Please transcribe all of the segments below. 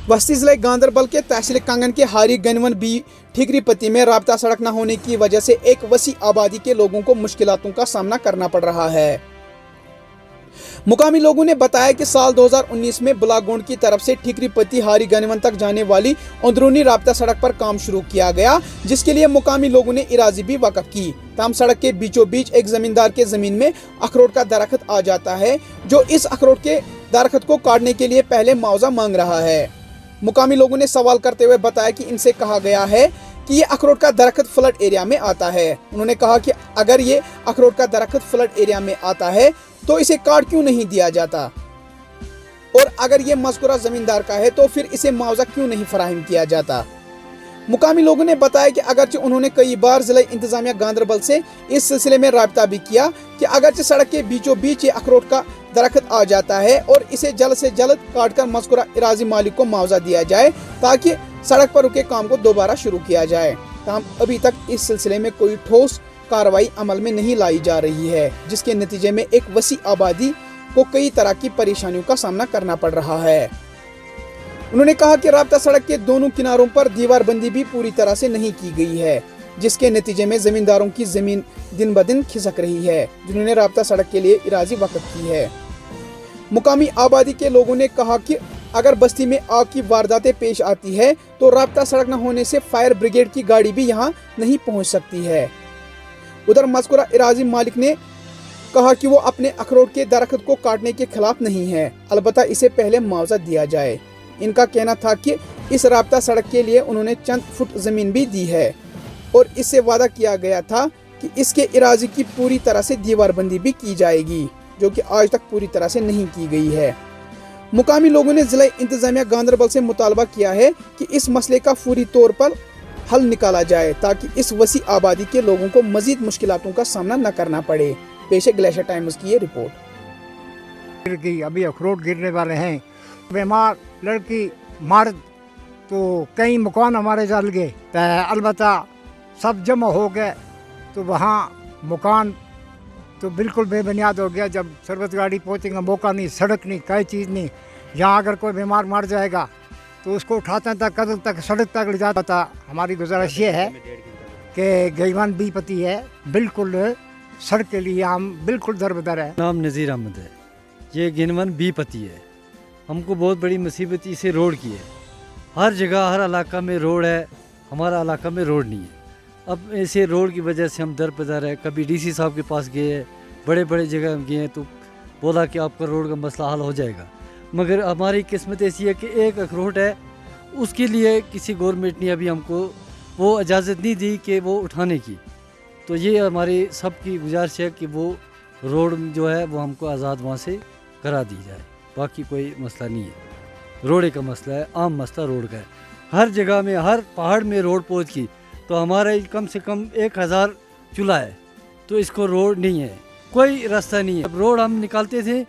बस्ती जिले गांधरबल के तहसील कंगन के हारी गनवन बी ठिकरीपति में राब्ता सड़क न होने की वजह से एक वसी आबादी के लोगों को मुश्किलातों का सामना करना पड़ रहा है। मुकामी लोगों ने बताया कि साल 2019 में बुलागोंड की तरफ से ठिकरीपति हारी गनवन तक जाने वाली अंदरूनी राब्ता सड़क पर काम शुरू किया गया, जिसके लिए मुकामी लोगों ने इराजी भी वक़्फ़ की। तमाम सड़क के बीचों बीच एक जमींदार के जमीन में अखरोट का दरख्त आ जाता है, जो इस अखरोट के दरख्त को काटने के लिए पहले मुआवजा मांग रहा है। मुकामी लोगों ने सवाल करते हुए बताया कि इनसे कहा गया है कि ये अखरोट का दरख्त फ्लड एरिया में आता है। उन्होंने कहा कि अगर ये अखरोट का दरख्त फ्लड एरिया में आता है तो इसे काट क्यों नहीं दिया जाता, और अगर ये मज़कूरा जमींदार का है तो फिर इसे मुआवजा क्यों नहीं फराहम किया जाता। मुकामी लोगों ने बताया कि अगरचे उन्होंने कई बार जिला इंतजामिया गांधरबल से इस सिलसिले में राब्ता भी किया कि अगरचे सड़क के बीचों बीच ये अखरोट का दरख्त आ जाता है और इसे जल्द से जल्द काटकर मज़कूरा इराजी मालिक को मुआवजा दिया जाए ताकि सड़क पर रुके काम को दोबारा शुरू किया जाए। ताहम अभी तक इस सिलसिले में कोई ठोस कार्रवाई अमल में नहीं लाई जा रही है, जिसके नतीजे में एक वसी आबादी को कई तरह की परेशानियों का सामना करना पड़ रहा है। उन्होंने कहा कि राब्ता सड़क के दोनों किनारों पर दीवारबंदी भी पूरी तरह से नहीं की गई है, जिसके नतीजे में जमींदारों की जमीन दिन ब दिन खिसक रही है, जिन्होंने राब्ता सड़क के लिए इराजी वक़्फ़ की है। मुकामी आबादी के लोगों ने कहा कि अगर बस्ती में आग की वारदातें पेश आती है तो राब्ता सड़क न होने से फायर ब्रिगेड की गाड़ी भी यहाँ नहीं पहुँच सकती है। उधर मज़कूरा इराजी मालिक ने कहा कि वो अपने अखरोट के दरख्त को काटने के खिलाफ नहीं है, अलबत्ता इसे पहले मुआवजा दिया जाए। इनका कहना था कि इस राब्ता सड़क के लिए उन्होंने चंद फुट ज़मीन भी दी है और इससे वादा किया गया था कि इसके इराजी की पूरी तरह से दीवारबंदी भी की जाएगी, जो कि आज तक पूरी तरह से नहीं की गई है। मुकामी लोगों ने जिला इंतजामिया गांधरबल से मुतालबा किया है कि इस मसले का फौरी तौर पर हल निकाला जाए ताकि इस वसी आबादी के लोगों को मजीद मुश्किलातों का सामना न करना पड़े। पेश है ग्लेशियर टाइम्स की ये रिपोर्ट। अभी अखरोट गिरने वाले हैं, बीमार लड़की मर्द, तो कई मकान हमारे जल गए, अलबत्ता सब जमा हो गए तो वहाँ मकान तो बिल्कुल बेबुनियाद हो गया। जब सरबत गाड़ी पहुँचेगा, मौका नहीं, सड़क नहीं, कोई चीज़ नहीं। यहाँ अगर कोई बीमार मर जाएगा तो उसको उठाते तक कदम तक सड़क तक ले जाता था। हमारी गुजारिश ये है कि गईवान बी पति है, बिल्कुल सड़क के लिए हम बिल्कुल दरबदर है। नाम नज़ीर अहमद है, ये गिनवन बी पति है। हमको बहुत बड़ी मुसीबत इसे रोड की है। हर जगह हर इलाका में रोड है, हमारा इलाका में रोड नहीं है। अब ऐसे रोड की वजह से हम दरबदर है। कभी डीसी साहब के पास गए, बड़े बड़े जगह गए तो बोला कि आपका रोड का मसला हल हो जाएगा, मगर हमारी किस्मत ऐसी है कि एक अखरोट है, उसके लिए किसी गवर्नमेंट ने अभी हमको वो इजाज़त नहीं दी कि वो उठाने की। तो ये हमारी सबकी गुजारिश है कि वो रोड जो है वो हमको आज़ाद वहाँ से करा दी जाए। बाकी कोई मसला नहीं है, रोड का मसला है, आम मसला रोड का है। हर जगह में, हर पहाड़ में रोड पहुँच की तो हमारे कम से कम 1000 चूल्हा है, तो इसको रोड नहीं है, कोई रास्ता नहीं है। अब रोड हम निकालते थे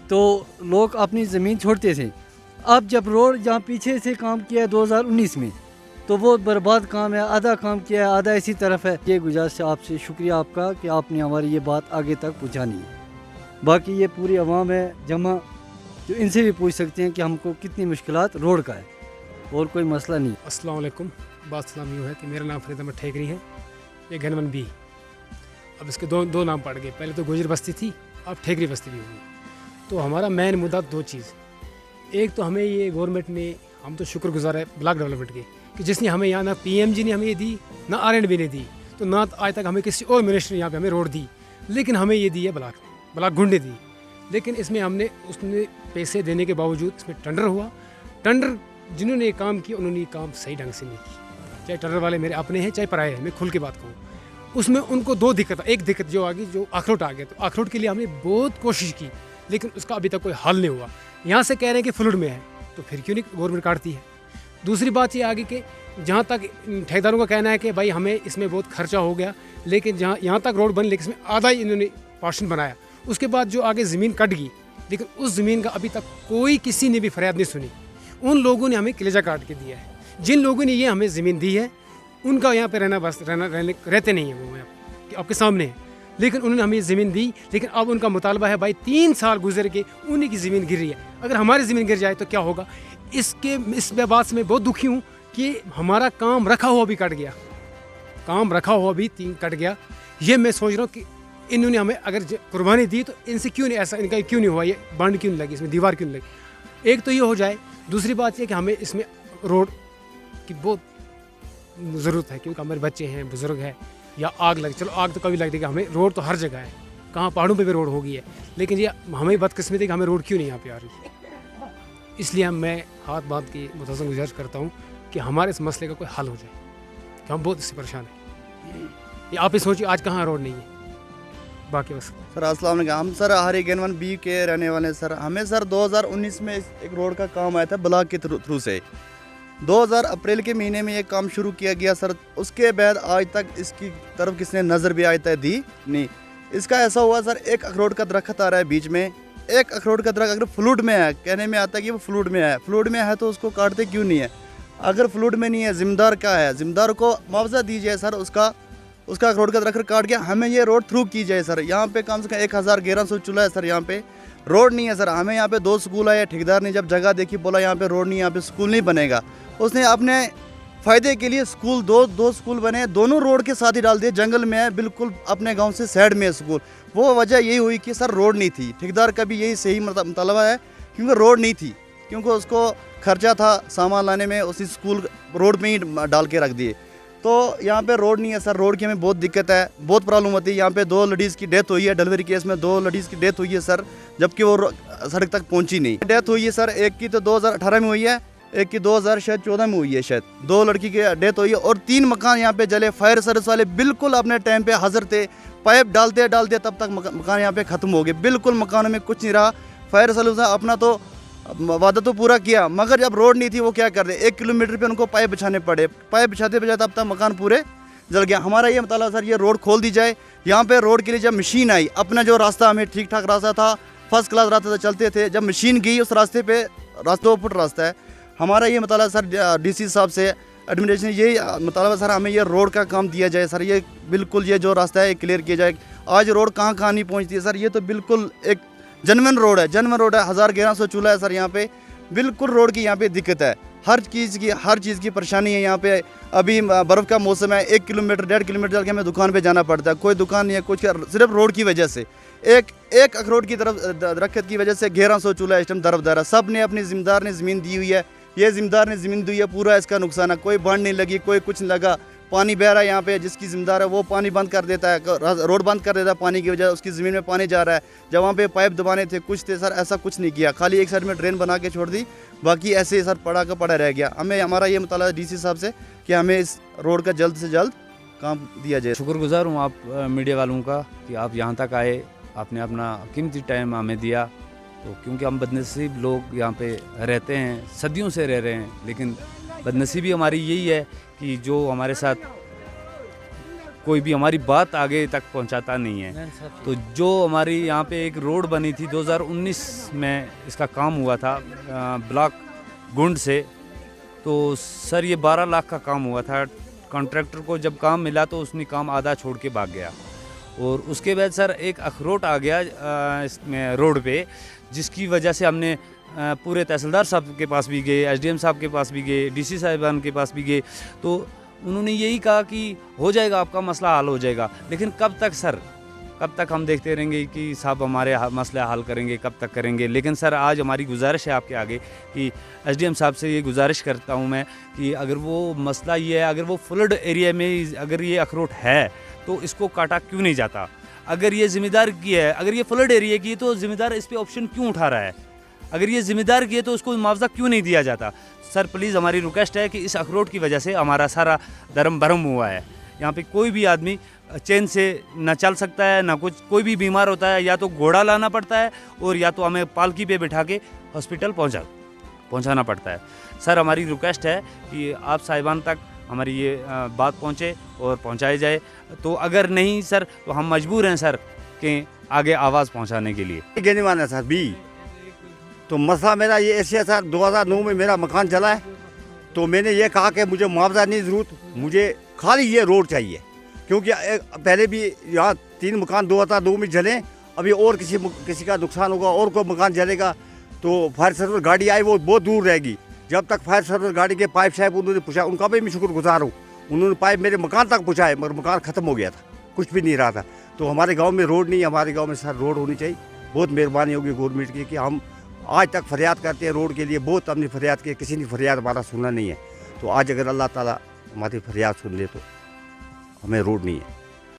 तो लोग अपनी ज़मीन छोड़ते थे। अब जब रोड जहाँ पीछे से काम किया 2019 में, तो वो बर्बाद काम है, आधा काम किया है, आधा इसी तरफ है। ये गुजारिश है आपसे, शुक्रिया आपका कि आपने हमारी ये बात आगे तक पहुँचानी है। बाकी ये पूरी आवाम है जमा, जो इनसे भी पूछ सकते हैं कि हमको कितनी मुश्किलात रोड का है, और कोई मसला नहीं। अस्सलाम वालेकुम। बात सलाम यूँ है कि मेरा नाम फरीद अहमद ठेकरी है, ये गनवन बी। अब इसके दो नाम पड़ गए, पहले तो गुजर बस्ती थी, अब ठेकरी बस्ती भी होगी। तो हमारा मेन मुद्दा दो चीज़, एक तो हमें ये गवर्नमेंट ने, हम तो शुक्रगुजार है ब्लॉक डेवलपमेंट के कि जिसने हमें यहाँ ना पीएमजी ने हमें ये दी, ना आरएंडबी ने दी, तो ना आज तक हमें किसी और मिनिस्टर ने यहाँ पे हमें रोड दी, लेकिन हमें ये दी है ब्लॉक गुंडे दी। लेकिन इसमें हमने उसने पैसे देने के बावजूद इसमें टेंडर हुआ। टेंडर जिन्होंने ये काम किया उन्होंने ये काम सही ढंग से नहीं किया, चाहे टेंडर वाले मेरे अपने हैं चाहे पराए हैं, मैं खुल के बात कहूँ। उसमें उनको दो दिक्कत, एक दिक्कत जो आ गई, जो अखरोट आ गया, तो अखरोट के लिए हमने बहुत कोशिश की लेकिन उसका अभी तक कोई हल नहीं हुआ। यहाँ से कह रहे हैं कि फ्लड में है, तो फिर क्यों नहीं गवर्नमेंट काटती है। दूसरी बात ये आ गई कि जहाँ तक ठेकेदारों का कहना है कि भाई हमें इसमें बहुत खर्चा हो गया, लेकिन जहाँ यहाँ तक रोड बनी लेकिन इसमें आधा ही इन्होंने पोर्शन बनाया। उसके बाद जो आगे ज़मीन कट गई, लेकिन उस ज़मीन का अभी तक कोई किसी ने भी फरियाद नहीं सुनी। उन लोगों ने हमें कलेजा काट के दिया है। जिन लोगों ने ये हमें ज़मीन दी है उनका यहाँ पे रहते नहीं है, वो यहाँ आपके सामने है। लेकिन उन्होंने हमें ज़मीन दी, लेकिन अब उनका मुतालबा है भाई 3 साल गुजर के उन्हीं की ज़मीन गिर रही है। अगर हमारी ज़मीन गिर जाए तो क्या होगा। इस बात से मैं बहुत दुखी हूँ कि हमारा काम रखा हुआ भी कट गया, काम रखा हुआ भी 3 कट गया। ये मैं सोच रहा हूँ कि इन्होंने हमें अगर कुर्बानी दी तो इनसे क्यों नहीं ऐसा, इनका क्यों नहीं हुआ, ये बांड क्यों नहीं लगी, इसमें दीवार क्यों नहीं लगी। एक तो ये हो जाए, दूसरी बात ये कि हमें इसमें रोड की बहुत ज़रूरत है, क्योंकि हमारे बच्चे हैं, बुज़ुर्ग हैं, या आग लगे, चलो आग तो कभी लग देगी, हमें रोड तो हर जगह है, कहाँ पहाड़ों पे भी रोड होगी है, लेकिन ये हमें बदकिस्मती है कि हमें रोड क्यों नहीं यहाँ पे आ रही। इसलिए मैं हाथ बांध के मुतज़्ज़म गुजारिश करता हूँ कि हमारे इस मसले का कोई हल हो जाए, कि हम बहुत इससे परेशान हैं। ये आप ही सोचिए आज कहाँ रोड नहीं है, बाकी बस। सर अस्सलाम वालेकुम। हम सर हरी गनवन बी के रहने वाले हैं सर। हमें सर 2019 में एक रोड का काम आया था ब्लॉक के थ्रू से। 2000 अप्रैल के महीने में ये काम शुरू किया गया सर। उसके बाद आज तक इसकी तरफ किसने नज़र भी आज तक दी नहीं। इसका ऐसा हुआ सर, एक अखरोट का दरख्त आ रहा है बीच में, एक अखरोट का दरख्त अगर फ्लूड में है, कहने में आता है कि वो फ्लूड में है, फ्लूड में है तो उसको काटते क्यों नहीं है। अगर फ्लूड में नहीं है, जिम्मेदार क्या है, जिम्मेदार को मुआवजा दीजिए सर, उसका अखरोट का दरख्त काट के हमें ये रोड थ्रू की जाए सर। यहाँ पे कम से कम 1100 चूल्हा है सर, यहाँ पे रोड नहीं है सर। हमें यहाँ पे 2 स्कूल आए, ठेकेदार ने जब जगह देखी बोला यहाँ पे रोड नहीं, यहाँ पे स्कूल नहीं बनेगा। उसने अपने फ़ायदे के लिए स्कूल दो स्कूल बने, दोनों रोड के साथ ही डाल दिए, जंगल में है बिल्कुल, अपने गांव से साइड में है स्कूल। वो वजह यही हुई कि सर रोड नहीं थी। ठेकेदार का भी यही सही मुतालबा है, क्योंकि रोड नहीं थी, क्योंकि उसको खर्चा था सामान लाने में, उसी स्कूल रोड में ही डाल के रख दिए। तो यहाँ पे रोड नहीं है सर, रोड की हमें बहुत दिक्कत है, बहुत प्रॉब्लम होती है। यहाँ पे 2 लेडीज़ की डेथ हुई है डिलीवरी केस में, 2 लेडीज़ की डेथ हुई है सर, जबकि वो सड़क तक पहुँची नहीं। डेथ हुई है सर, एक की तो 2018 में हुई है, एक की 2014 में हुई है शायद। 2 लड़की की डेथ हुई है और 3 मकान यहाँ पे जले। फायर सर्विस वाले बिल्कुल अपने टाइम पे हाजिर थे, पाइप डालते तब तक मकान यहाँ पे ख़त्म हो गए, बिल्कुल मकानों में कुछ नहीं रहा। फायर सर्विस ने अपना तो वादा तो पूरा किया, मगर जब रोड नहीं थी वो क्या कर रहे, 1 किलोमीटर पे उनको पाइप बिछाने पड़े, पाइप बिछाते तब तक मकान पूरे जल गया। हमारा ये मतलब सर, ये रोड खोल दी जाए। यहाँ पे रोड के लिए जब मशीन आई, अपना जो रास्ता हमें ठीक ठाक रास्ता था, फर्स्ट क्लास रास्ता था, चलते थे, जब मशीन गई उस रास्ते पे, रास्ते 2 फुट रास्ता है। हमारा ये मतलब सर डीसी साहब से, एडमिनिस्ट्रेशन यही मतलब सर, हमें ये रोड का काम दिया जाए सर। ये बिल्कुल ये जो रास्ता है क्लियर किया जाए। आज रोड कहाँ कहाँ नहीं पहुँचती है सर, ये तो बिल्कुल एक जनवन रोड है, 1100 चूल्हा है सर यहाँ पे। बिल्कुल रोड की यहाँ पे दिक्कत है, हर चीज़ की परेशानी है यहाँ पे। अभी बर्फ़ का मौसम है, 1 किलोमीटर 1.5 किलोमीटर चल के हमें दुकान पे जाना पड़ता है, कोई दुकान नहीं है कुछ, सिर्फ रोड की वजह से, एक अखरोट की तरफ दरख्त की वजह से 1100 चूल्हा इस टाइम दरबदर। सब ने अपनी ज़िम्मेदार ने ज़मीन दी हुई है, ये ज़िम्मेदार ने ज़मीन दी है, पूरा इसका नुकसान है। कोई बांध नहीं लगी, कोई कुछ नहीं लगा, पानी बह रहा है यहाँ पे, जिसकी ज़िम्मेदार है वो पानी बंद कर देता है, रोड बंद कर देता है पानी की वजह, उसकी ज़मीन में पानी जा रहा है। जब वहाँ पे पाइप दबाने थे कुछ थे सर, ऐसा कुछ नहीं किया, खाली एक साइड में ड्रेन बना के छोड़ दी, बाकी ऐसे सर पड़ा का पड़ा रह गया। हमें हमारा ये मुताला डीसी साहब से कि हमें इस रोड का जल्द से जल्द काम दिया जाए। शुक्रगुजार हूँ आप मीडिया वालों का कि आप यहाँ तक आए, आपने अपना कीमती टाइम हमें दिया। तो क्योंकि हम बदनसीब लोग यहाँ पे रहते हैं, सदियों से रह रहे हैं, लेकिन बदनसीबी हमारी यही है कि जो हमारे साथ कोई भी हमारी बात आगे तक पहुंचाता नहीं है। तो जो हमारी यहाँ पे एक रोड बनी थी 2019 में, इसका काम हुआ था ब्लॉक गुंड से, तो सर ये 12 लाख का काम हुआ था। कॉन्ट्रैक्टर को जब काम मिला तो उसने काम आधा छोड़ के भाग गया, और उसके बाद सर एक अखरोट आ गया इसमें रोड पे, जिसकी वजह से हमने पूरे तहसीलदार साहब के पास भी गए, एसडीएम साहब के पास भी गए, डीसी साहिबान के पास भी गए। तो उन्होंने यही कहा कि हो जाएगा, आपका मसला हल हो जाएगा। लेकिन कब तक सर, कब तक हम देखते रहेंगे कि साहब हमारे मसले हल करेंगे, कब तक करेंगे। लेकिन सर आज हमारी गुजारिश है आपके आगे कि एसडीएम साहब से ये गुजारिश करता हूँ मैं कि अगर वो मसला ये है, अगर वो फ्लड एरिया में अगर ये अखरोट है तो इसको काटा क्यों नहीं जाता। अगर ये ज़िम्मेदार की है, अगर ये फ्लड एरिया की है तो ज़िम्मेदार इस पर ऑप्शन क्यों उठा रहा है। अगर ये ज़िम्मेदार की है तो उसको मुआवजा क्यों नहीं दिया जाता। सर प्लीज़ हमारी रिक्वेस्ट है कि इस अखरोट की वजह से हमारा सारा धर्म भरम हुआ है। यहाँ पे कोई भी आदमी चैन से ना चल सकता है, ना कुछ, कोई भी बीमार होता है या तो घोड़ा लाना पड़ता है और या तो हमें पालकी पे बिठा के हॉस्पिटल पहुँचाना पड़ता है। सर हमारी रिक्वेस्ट है कि आप साहिबान तक हमारी ये बात पहुँचे और पहुँचाई जाए। तो अगर नहीं सर तो हम मजबूर हैं सर कि आगे आवाज़ पहुँचाने के लिए। कहने वाला सर भी तो मसला मेरा ये ऐसे है सर, 2009 में मेरा मकान चला है, तो मैंने ये कहा कि मुझे मुआवजा नहीं ज़रूरत, मुझे खाली ये रोड चाहिए। क्योंकि पहले भी यहाँ 3 मकान 2002 में जले, अभी और किसी का नुकसान होगा और कोई मकान जलेगा तो फायर सर्विस गाड़ी आई वो बहुत दूर रहेगी। जब तक फायर सर्विस गाड़ी के पाइप शाइप उन्होंने पूछा, उनका भी मैं शुक्रगुजार हूँ। उन्होंने पाइप मेरे मकान तक पहुँचाए, मगर मकान ख़त्म हो गया था, कुछ भी नहीं रहा था। तो हमारे गांव में रोड नहीं, हमारे गांव में सर रोड होनी चाहिए। बहुत मेहरबानी होगी गवर्नमेंट की कि हम आज तक फरियाद करते हैं रोड के लिए, बहुत हमने फरियाद की, किसी ने फरियाद हमारा सुना नहीं है। तो आज अगर अल्लाह ताला हमारी फरियाद सुन ले तो हमें रोड नहीं है।